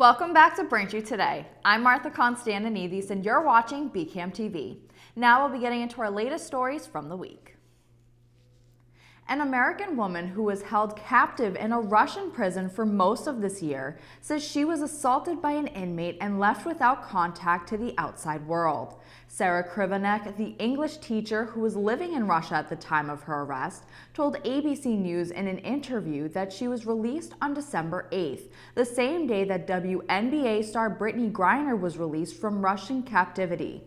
Welcome back to Braintree Today. I'm Martha Konstandinidis and you're watching BCAM TV. Now we'll be getting into our latest stories from the week. An American woman who was held captive in a Russian prison for most of this year says she was assaulted by an inmate and left without contact to the outside world. Sarah Krivonek, the English teacher who was living in Russia at the time of her arrest, told ABC News in an interview that she was released on December 8th, the same day that WNBA star Brittany Griner was released from Russian captivity.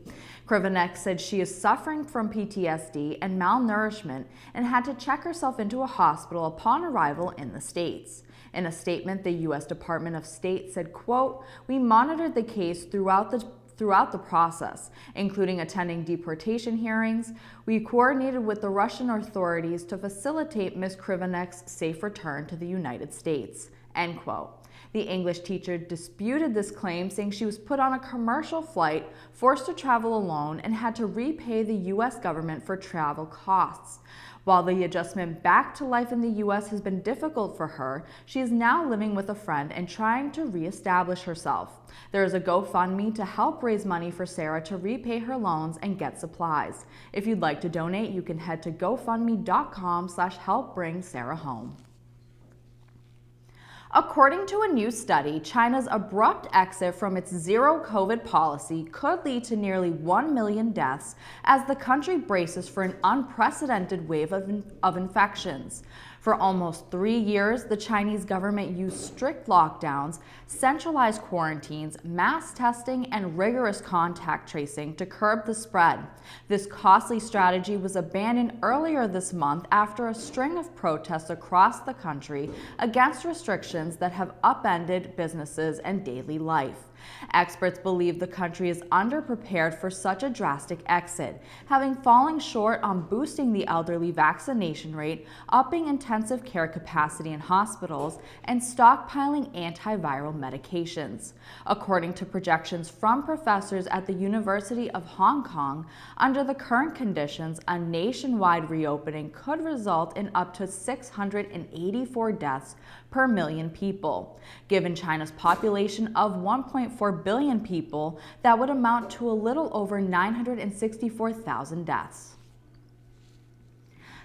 Krivonek said she is suffering from PTSD and malnourishment and had to check herself into a hospital upon arrival in the States. In a statement, the U.S. Department of State said, quote, "We monitored the case throughout the process, including attending deportation hearings. We coordinated with the Russian authorities to facilitate Ms. Krivonek's safe return to the United States." End quote. The English teacher disputed this claim, saying she was put on a commercial flight, forced to travel alone, and had to repay the U.S. government for travel costs. While the adjustment back to life in the U.S. has been difficult for her, she is now living with a friend and trying to reestablish herself. There is a GoFundMe to help raise money for Sarah to repay her loans and get supplies. If you'd like to donate, you can head to gofundme.com/help bring Sarah home. According to a new study, China's abrupt exit from its zero-COVID policy could lead to nearly 1 million deaths as the country braces for an unprecedented wave of infections. For almost 3 years, the Chinese government used strict lockdowns, centralized quarantines, mass testing, and rigorous contact tracing to curb the spread. This costly strategy was abandoned earlier this month after a string of protests across the country against restrictions that have upended businesses and daily life. Experts believe the country is underprepared for such a drastic exit, having fallen short on boosting the elderly vaccination rate, upping intensive care capacity in hospitals, and stockpiling antiviral medications. According to projections from professors at the University of Hong Kong, under the current conditions, a nationwide reopening could result in up to 684 deaths per million people. Given China's population of 1.4 billion people, that would amount to a little over 964,000 deaths.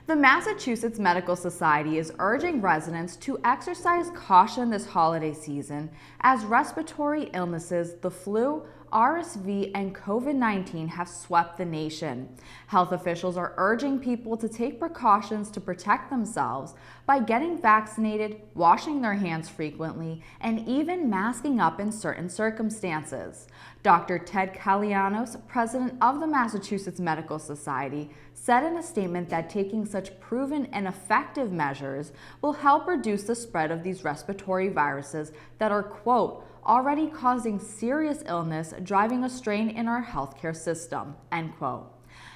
The Massachusetts Medical Society is urging residents to exercise caution this holiday season as respiratory illnesses, the flu, RSV, and COVID-19 have swept the nation. Health officials are urging people to take precautions to protect themselves by getting vaccinated, washing their hands frequently, and even masking up in certain circumstances. Dr. Ted Kalianos, president of the Massachusetts Medical Society, said in a statement that taking such proven and effective measures will help reduce the spread of these respiratory viruses that are, quote, already causing serious illness, driving a strain in our healthcare system, end quote.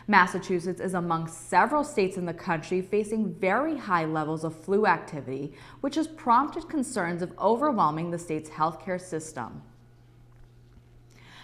Massachusetts is among several states in the country facing very high levels of flu activity, which has prompted concerns of overwhelming the state's healthcare system.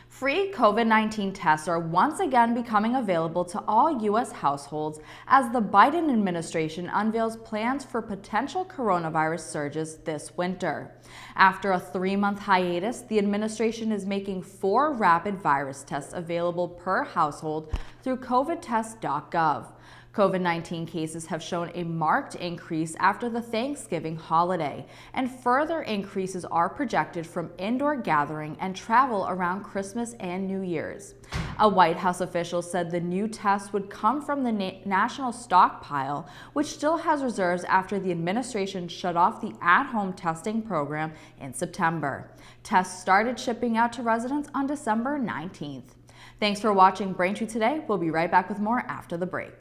Free COVID-19 tests are once again becoming available to all U.S. households as the Biden administration unveils plans for potential coronavirus surges this winter. After a 3-month hiatus, the administration is making 4 rapid virus tests available per household through covidtest.gov. COVID-19 cases have shown a marked increase after the Thanksgiving holiday, and further increases are projected from indoor gathering and travel around Christmas and New Year's. A White House official said the new tests would come from the national stockpile, which still has reserves after the administration shut off the at-home testing program in September. Tests started shipping out to residents on December 19th. Thanks for watching Braintree Today. We'll be right back with more after the break.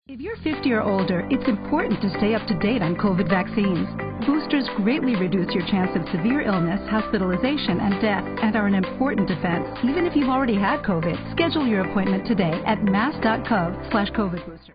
If you're 50 or older, it's important to stay up to date on COVID vaccines. Boosters greatly reduce your chance of severe illness, hospitalization, and death, and are an important defense, even if you've already had COVID. Schedule your appointment today at mass.gov/COVID booster.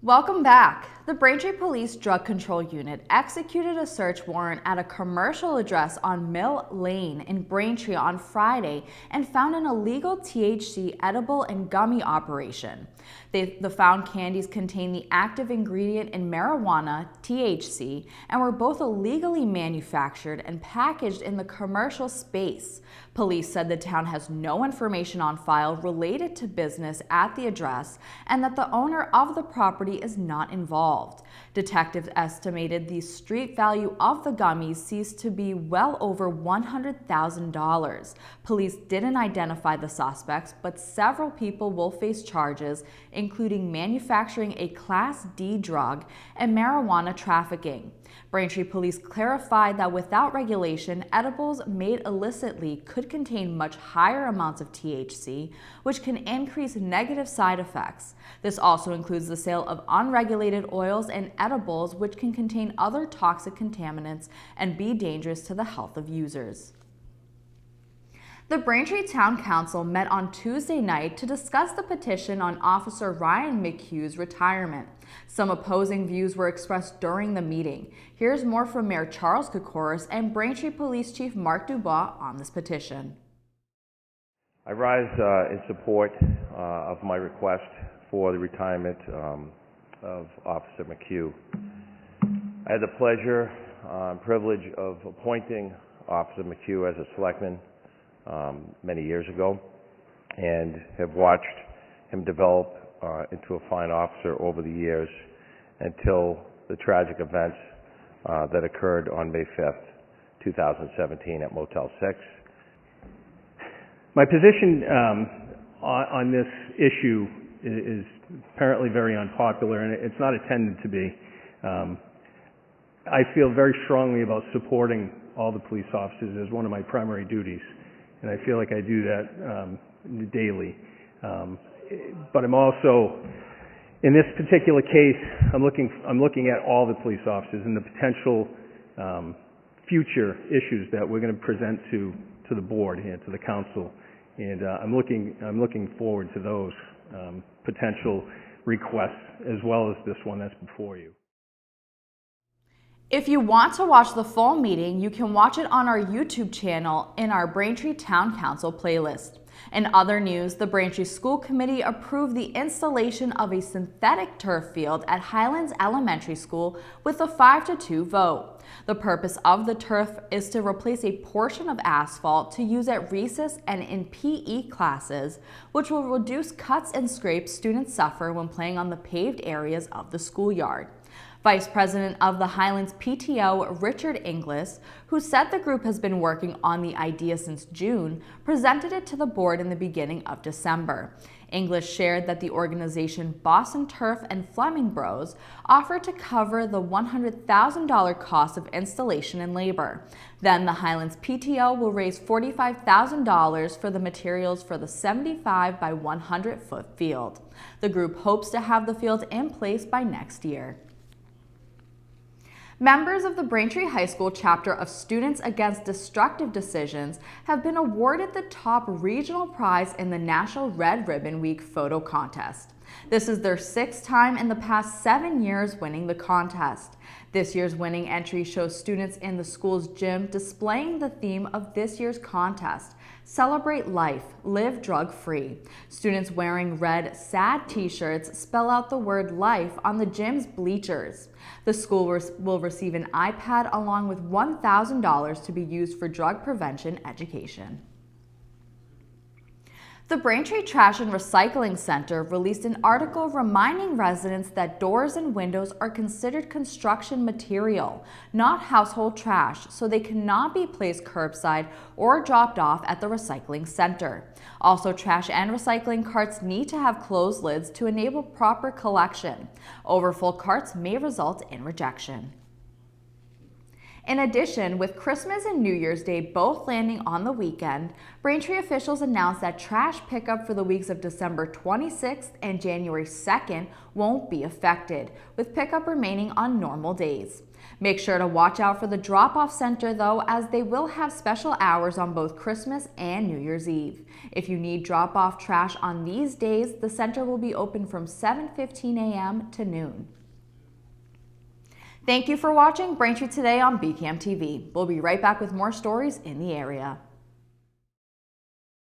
Welcome back. The Braintree Police Drug Control Unit executed a search warrant at a commercial address on Mill Lane in Braintree on Friday and found an illegal THC edible and gummy operation. The found candies contain the active ingredient in marijuana, THC, and were both illegally manufactured and packaged in the commercial space. Police said the town has no information on file related to business at the address and that the owner of the property is not involved. Detectives estimated the street value of the gummies ceased to be well over $100,000. Police didn't identify the suspects, but several people will face charges, including manufacturing a Class D drug and marijuana trafficking. Braintree police clarified that without regulation, edibles made illicitly could contain much higher amounts of THC, which can increase negative side effects. This also includes the sale of unregulated oils and edibles, which can contain other toxic contaminants and be dangerous to the health of users. The Braintree Town Council met on Tuesday night to discuss the petition on Officer Ryan McHugh's retirement. Some opposing views were expressed during the meeting. Here's more from Mayor Charles Kokoris and Braintree Police Chief Mark Dubois on this petition. I rise in support of my request for the retirement of Officer McHugh. I had the pleasure and privilege of appointing Officer McHugh as a selectman many years ago, and have watched him develop into a fine officer over the years until the tragic events that occurred on May 5th, 2017 at Motel 6. My position on this issue is apparently very unpopular, and it's not intended to be. I feel very strongly about supporting all the police officers as one of my primary duties, and I feel like I do that daily. But I'm also, in this particular case, I'm looking at all the police officers and the potential future issues that we're going to present to the board and to the council, and I'm looking forward to those potential requests as well as this one that's before you. If you want to watch the full meeting, you can watch it on our YouTube channel in our Braintree Town Council playlist. In other news, the Braintree School Committee approved the installation of a synthetic turf field at Highlands Elementary School with a 5-2 vote. The purpose of the turf is to replace a portion of asphalt to use at recess and in PE classes, which will reduce cuts and scrapes students suffer when playing on the paved areas of the schoolyard. Vice President of the Highlands PTO, Richard Inglis, who said the group has been working on the idea since June, presented it to the board in the beginning of December. Inglis shared that the organization Boston Turf and Fleming Bros offered to cover the $100,000 cost of installation and labor. Then the Highlands PTO will raise $45,000 for the materials for the 75 by 100 foot field. The group hopes to have the field in place by next year. Members of the Braintree High School chapter of Students Against Destructive Decisions have been awarded the top regional prize in the National Red Ribbon Week photo contest. This is their 6th time in the past 7 years winning the contest. This year's winning entry shows students in the school's gym displaying the theme of this year's contest: Celebrate Life, Live Drug-Free. Students wearing red SAD t-shirts spell out the word life on the gym's bleachers. The school will receive an iPad along with $1,000 to be used for drug prevention education. The Braintree Trash and Recycling Center released an article reminding residents that doors and windows are considered construction material, not household trash, so they cannot be placed curbside or dropped off at the recycling center. Also, trash and recycling carts need to have closed lids to enable proper collection. Overfull carts may result in rejection. In addition, with Christmas and New Year's Day both landing on the weekend, Braintree officials announced that trash pickup for the weeks of December 26th and January 2nd won't be affected, with pickup remaining on normal days. Make sure to watch out for the drop-off center though, as they will have special hours on both Christmas and New Year's Eve. If you need drop-off trash on these days, the center will be open from 7:15 a.m. to noon. Thank you for watching Braintree Today on BCAM TV. We'll be right back with more stories in the area.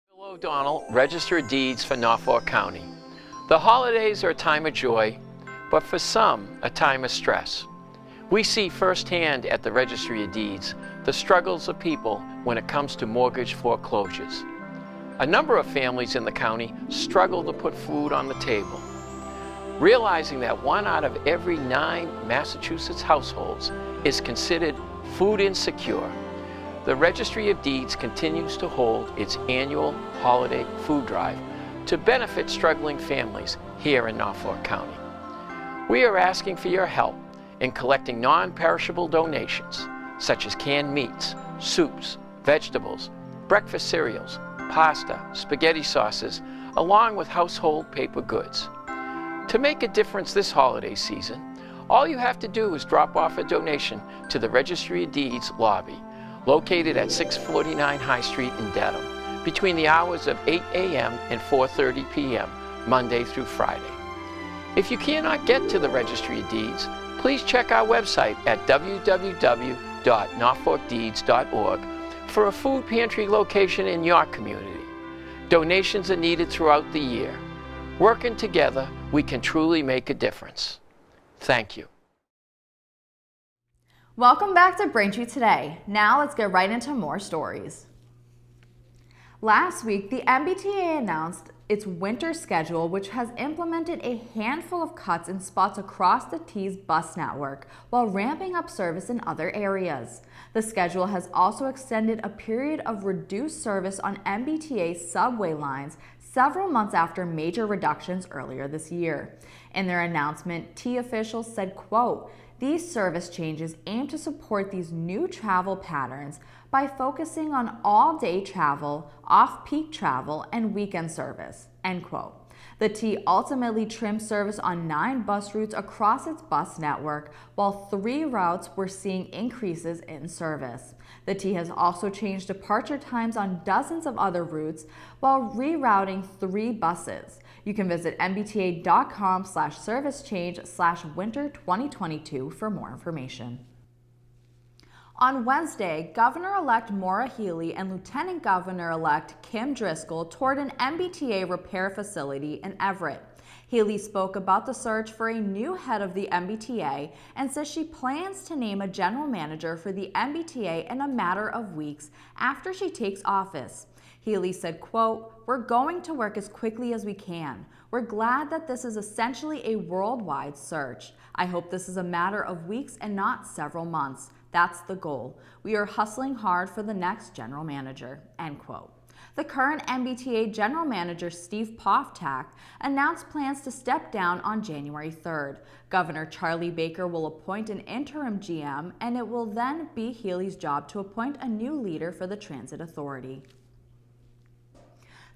Bill O'Donnell, Register of Deeds for Norfolk County. The holidays are a time of joy, but for some, a time of stress. We see firsthand at the Registry of Deeds the struggles of people when it comes to mortgage foreclosures. A number of families in the county struggle to put food on the table. Realizing that 1 out of every 9 Massachusetts households is considered food insecure, the Registry of Deeds continues to hold its annual holiday food drive to benefit struggling families here in Norfolk County. We are asking for your help in collecting non-perishable donations such as canned meats, soups, vegetables, breakfast cereals, pasta, spaghetti sauces, along with household paper goods. To make a difference this holiday season, all you have to do is drop off a donation to the Registry of Deeds lobby, located at 649 High Street in Dedham, between the hours of 8 a.m. and 4:30 p.m., Monday through Friday. If you cannot get to the Registry of Deeds, please check our website at www.norfolkdeeds.org for a food pantry location in your community. Donations are needed throughout the year. Working together, we can truly make a difference. Thank you. Welcome back to Braintree Today. Now let's get right into more stories. Last week, the MBTA announced its winter schedule, which has implemented a handful of cuts in spots across the T's bus network while ramping up service in other areas. The schedule has also extended a period of reduced service on MBTA subway lines several months after major reductions earlier this year. In their announcement, T officials said, quote, "These service changes aim to support these new travel patterns by focusing on all-day travel, off-peak travel, and weekend service," end quote. The T ultimately trimmed service on 9 bus routes across its bus network, while 3 routes were seeing increases in service. The T has also changed departure times on dozens of other routes while rerouting 3 buses. You can visit mbta.com/servicechange/winter2022 for more information. On Wednesday, Governor-elect Maura Healey and Lieutenant Governor-elect Kim Driscoll toured an MBTA repair facility in Everett. Healey spoke about the search for a new head of the MBTA and says she plans to name a general manager for the MBTA in a matter of weeks after she takes office. Healey said, quote, "We're going to work as quickly as we can. We're glad that this is essentially a worldwide search. I hope this is a matter of weeks and not several months. That's the goal. We are hustling hard for the next general manager," end quote. The current MBTA General Manager, Steve Poftak, announced plans to step down on January 3rd. Governor Charlie Baker will appoint an interim GM, and it will then be Healey's job to appoint a new leader for the Transit Authority.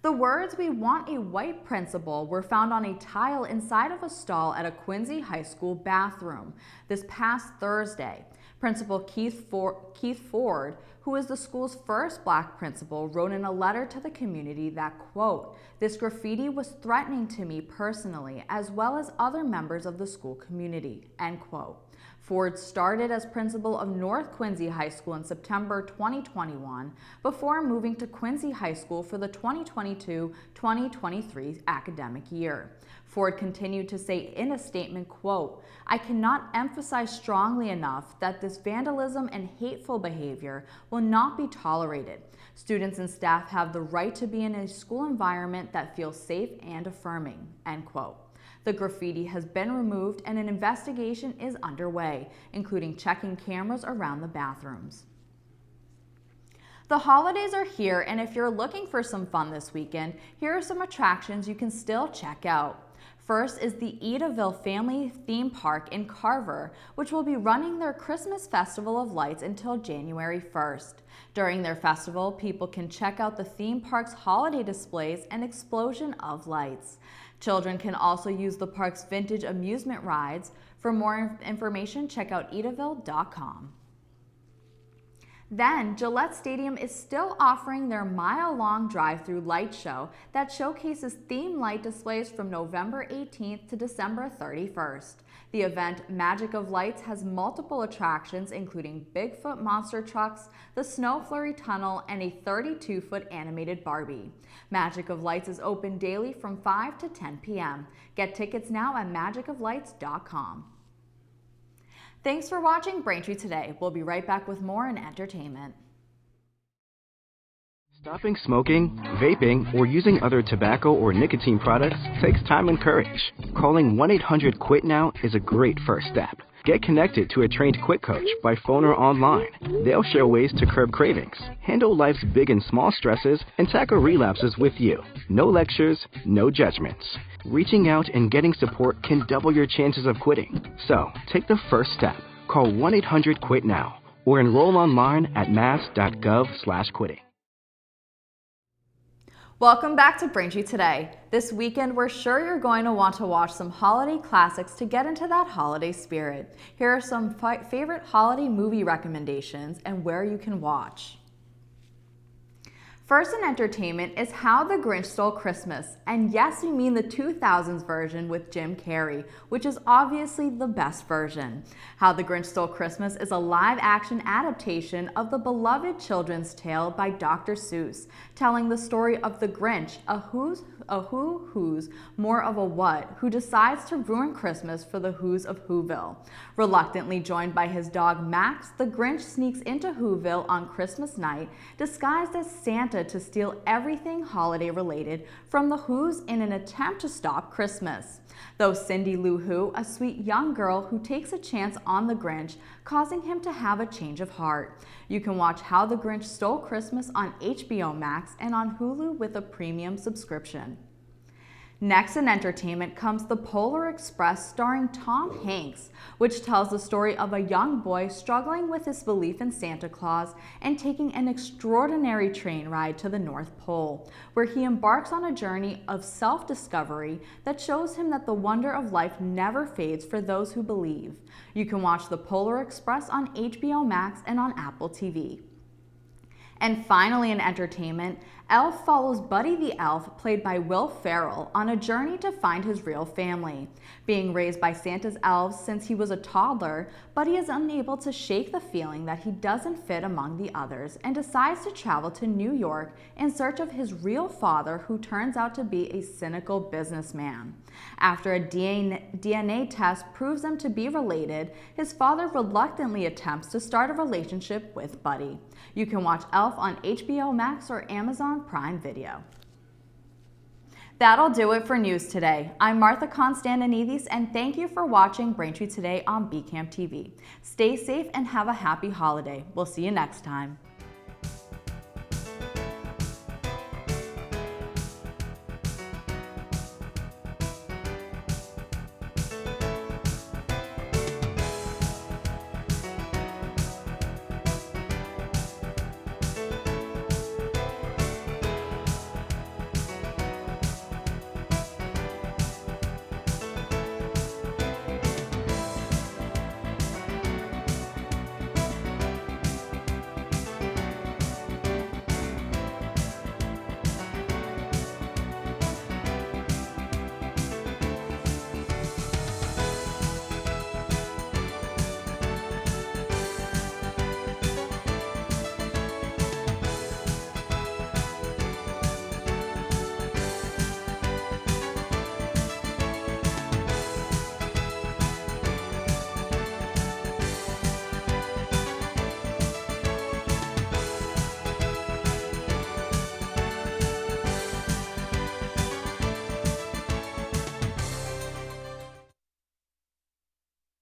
The words "We want a white principal" were found on a tile inside of a stall at a Quincy High School bathroom this past Thursday. Principal Keith Ford, who is the school's first Black principal, wrote in a letter to the community that, quote, "This graffiti was threatening to me personally as well as other members of the school community," end quote. Ford started as principal of North Quincy High School in September 2021 before moving to Quincy High School for the 2022-2023 academic year. Ford continued to say in a statement, quote, "I cannot emphasize strongly enough that this vandalism and hateful behavior will not be tolerated. Students and staff have the right to be in a school environment that feels safe and affirming," end quote. The graffiti has been removed and an investigation is underway, including checking cameras around the bathrooms. The holidays are here, and if you're looking for some fun this weekend, here are some attractions you can still check out. First is the Edaville Family Theme Park in Carver, which will be running their Christmas Festival of Lights until January 1st. During their festival, people can check out the theme park's holiday displays and explosion of lights. Children can also use the park's vintage amusement rides. For more information, check out edaville.com. Then, Gillette Stadium is still offering their mile-long drive-through light show that showcases theme light displays from November 18th to December 31st. The event, Magic of Lights, has multiple attractions including Bigfoot monster trucks, the Snow Flurry Tunnel, and a 32-foot animated Barbie. Magic of Lights is open daily from 5 to 10 p.m. Get tickets now at magicoflights.com. Thanks for watching Braintree Today. We'll be right back with more in entertainment. Stopping smoking, vaping, or using other tobacco or nicotine products takes time and courage. Calling 1-800-QUIT-NOW is a great first step. Get connected to a trained Quit coach by phone or online. They'll share ways to curb cravings, handle life's big and small stresses, and tackle relapses with you. No lectures, no judgments. Reaching out and getting support can double your chances of quitting. So, take the first step. Call 1-800-QUIT-NOW or enroll online at mass.gov/quitting. Welcome back to Braintree Today. This weekend, we're sure you're going to want to watch some holiday classics to get into that holiday spirit. Here are some favorite holiday movie recommendations and where you can watch. First in entertainment is How the Grinch Stole Christmas, and yes, we mean the 2000s version with Jim Carrey, which is obviously the best version. How the Grinch Stole Christmas is a live-action adaptation of the beloved children's tale by Dr. Seuss, telling the story of the Grinch, a who's, more of a what, who decides to ruin Christmas for the Who's of Whoville. Reluctantly joined by his dog Max, the Grinch sneaks into Whoville on Christmas night, disguised as Santa to steal everything holiday related from the Who's in an attempt to stop Christmas. Though Cindy Lou Who, a sweet young girl who takes a chance on the Grinch, causing him to have a change of heart. You can watch How the Grinch Stole Christmas on HBO Max and on Hulu with a premium subscription. Next in entertainment comes The Polar Express starring Tom Hanks, which tells the story of a young boy struggling with his belief in Santa Claus and taking an extraordinary train ride to the North Pole, where he embarks on a journey of self-discovery that shows him that the wonder of life never fades for those who believe. You can watch The Polar Express on HBO Max and on Apple TV. And finally in entertainment, Elf follows Buddy the Elf, played by Will Ferrell, on a journey to find his real family. Being raised by Santa's elves since he was a toddler, Buddy is unable to shake the feeling that he doesn't fit among the others and decides to travel to New York in search of his real father, who turns out to be a cynical businessman. After a DNA test proves them to be related, his father reluctantly attempts to start a relationship with Buddy. You can watch Elf on HBO Max or Amazon Prime Video. That'll do it for news today. I'm Martha Konstandinidis, and thank you for watching Braintree Today on BCAM TV. Stay safe and have a happy holiday. We'll see you next time.